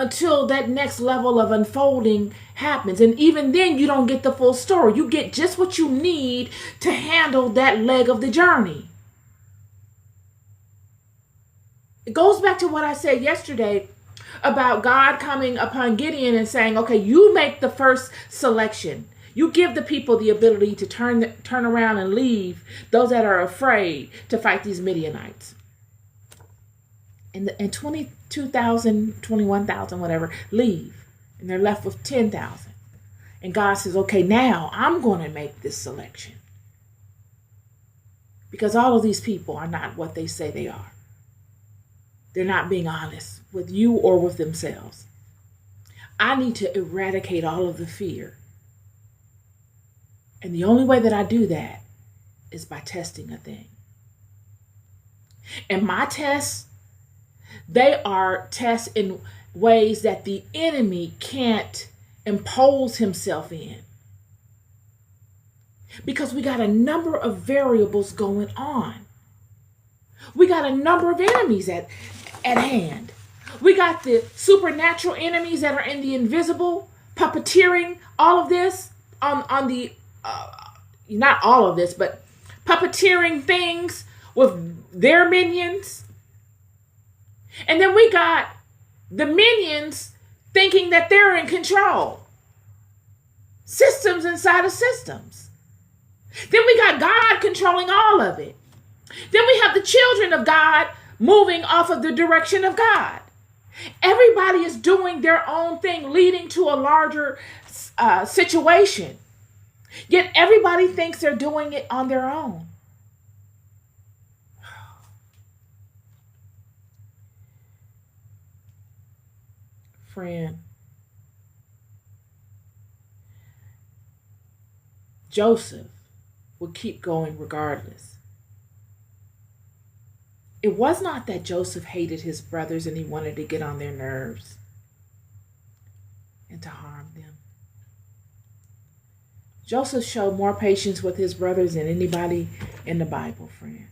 until that next level of unfolding happens. And even then, you don't get the full story. You get just what you need to handle that leg of the journey. It goes back to what I said yesterday about God coming upon Gideon and saying, okay, you make the first selection. You give the people the ability to turn around and leave those that are afraid to fight these Midianites. And 22,000, 21,000, whatever, leave. And they're left with 10,000. And God says, okay, now I'm going to make this selection. Because all of these people are not what they say they are. They're not being honest with you or with themselves. I need to eradicate all of the fear. And the only way that I do that is by testing a thing. And my tests, they are tests in ways that the enemy can't impose himself in. Because we got a number of variables going on. We got a number of enemies at hand. We got the supernatural enemies that are in the invisible, puppeteering all of this on the, not all of this, but puppeteering things with their minions. And then we got the minions thinking that they're in control. Systems inside of systems. Then we got God controlling all of it. Then we have the children of God moving off of the direction of God. Everybody is doing their own thing, leading to a larger situation. Yet everybody thinks they're doing it on their own. Friend, Joseph would keep going regardless. It was not that Joseph hated his brothers and he wanted to get on their nerves and to harm them. Joseph showed more patience with his brothers than anybody in the Bible, friend.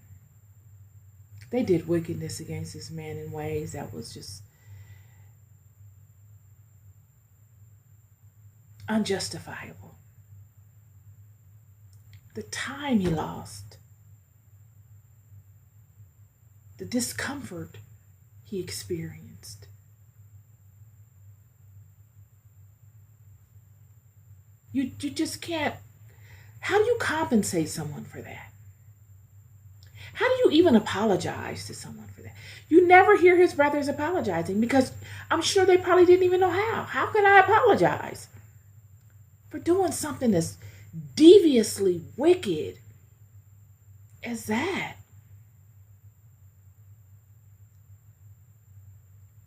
They did wickedness against this man in ways that was just unjustifiable. The time he lost, the discomfort he experienced. You just can't. How do you compensate someone for that? How do you even apologize to someone for that? You never hear his brothers apologizing because I'm sure they probably didn't even know how. How can I apologize for doing something as deviously wicked as that?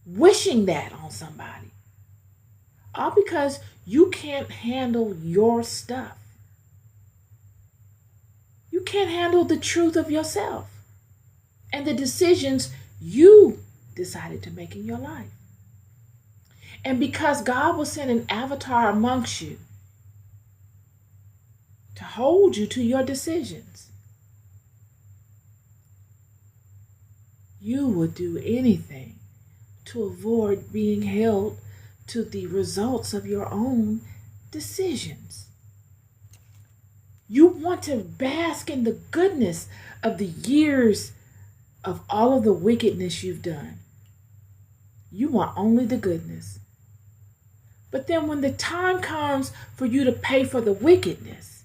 Wishing that on somebody. All because you can't handle your stuff. You can't handle the truth of yourself and the decisions you decided to make in your life. And because God will send an avatar amongst you to hold you to your decisions, you would do anything to avoid being held to the results of your own decisions. You want to bask in the goodness of the years of all of the wickedness you've done. You want only the goodness. But then when the time comes for you to pay for the wickedness,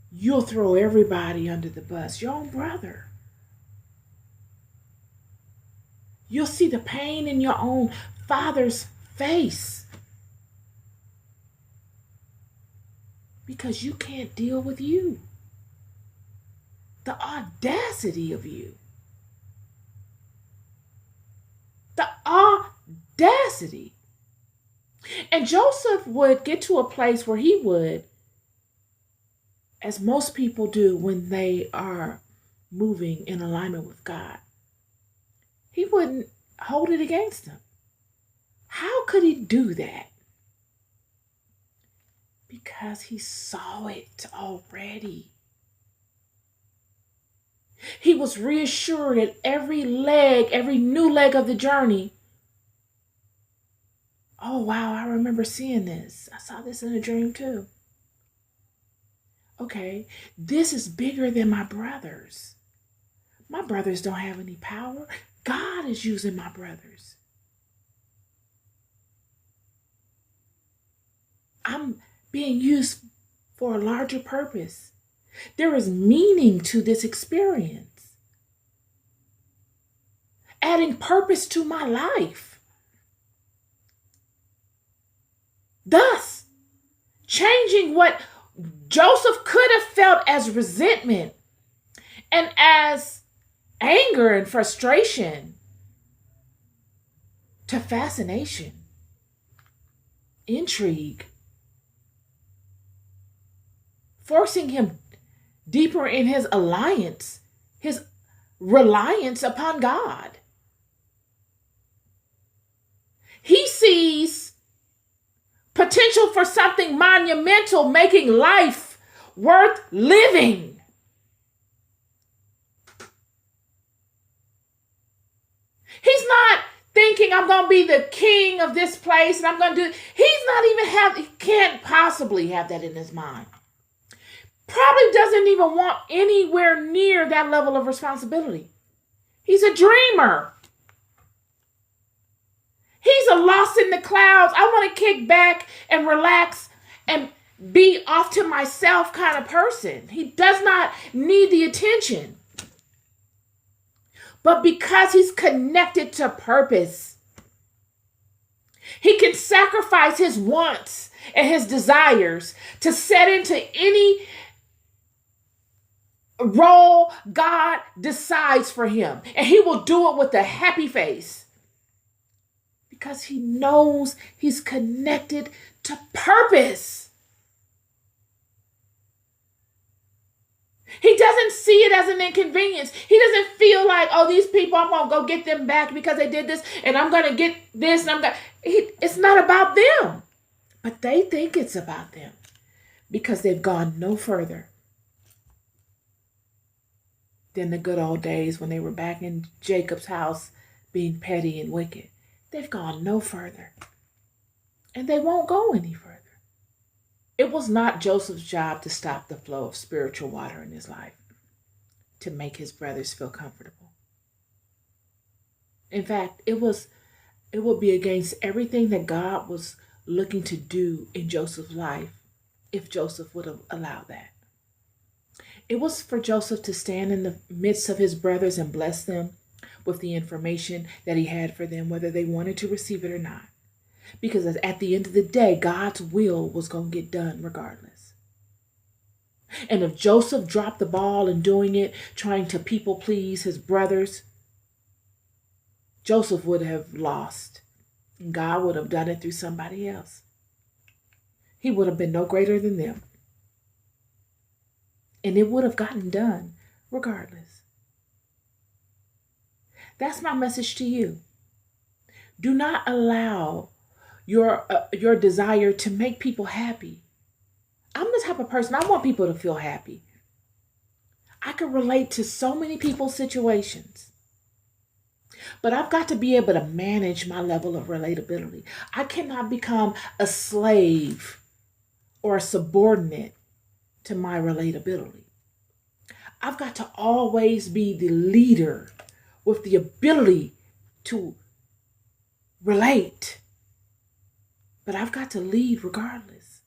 you'll throw everybody under the bus, your own brother. You'll see the pain in your own father's face because you can't deal with you. The audacity of you. The audacity. And Joseph would get to a place where he would, as most people do when they are moving in alignment with God, he wouldn't hold it against them. How could he do that? Because he saw it already. He was reassured at every new leg of the journey Oh, wow, I remember seeing this. I saw this in a dream too. Okay, this is bigger than my brothers. My brothers don't have any power. God is using my brothers. I'm being used for a larger purpose. There is meaning to this experience, adding purpose to my life. Thus, changing what Joseph could have felt as resentment and as anger and frustration to fascination, intrigue, forcing him deeper in his reliance upon God. He sees potential for something monumental, making life worth living. He's not thinking I'm going to be the king of this place and I'm going to do. He can't possibly have that in his mind. Probably doesn't even want anywhere near that level of responsibility. He's a dreamer. He's a lost in the clouds. I want to kick back and relax and be off to myself kind of person. He does not need the attention. But because he's connected to purpose, he can sacrifice his wants and his desires to set into any role God decides for him. And he will do it with a happy face because he knows he's connected to purpose. He doesn't see it as an inconvenience. He doesn't feel like, oh, these people, I'm going to go get them back because they did this and I'm going to get this. It's not about them. But they think it's about them because they've gone no further than the good old days when they were back in Jacob's house being petty and wicked. They've gone no further. And they won't go any further. It was not Joseph's job to stop the flow of spiritual water in his life, to make his brothers feel comfortable. In fact, it would be against everything that God was looking to do in Joseph's life if Joseph would have allowed that. It was for Joseph to stand in the midst of his brothers and bless them with the information that he had for them, whether they wanted to receive it or not. Because at the end of the day, God's will was going to get done regardless. And if Joseph dropped the ball in doing it, trying to people please his brothers, Joseph would have lost. And God would have done it through somebody else. He would have been no greater than them. And it would have gotten done regardless. That's my message to you. Do not allow your desire to make people happy. I'm the type of person, I want people to feel happy. I can relate to so many people's situations. But I've got to be able to manage my level of relatability. I cannot become a slave or a subordinate to my relatability. I've got to always be the leader with the ability to relate. But I've got to lead regardless.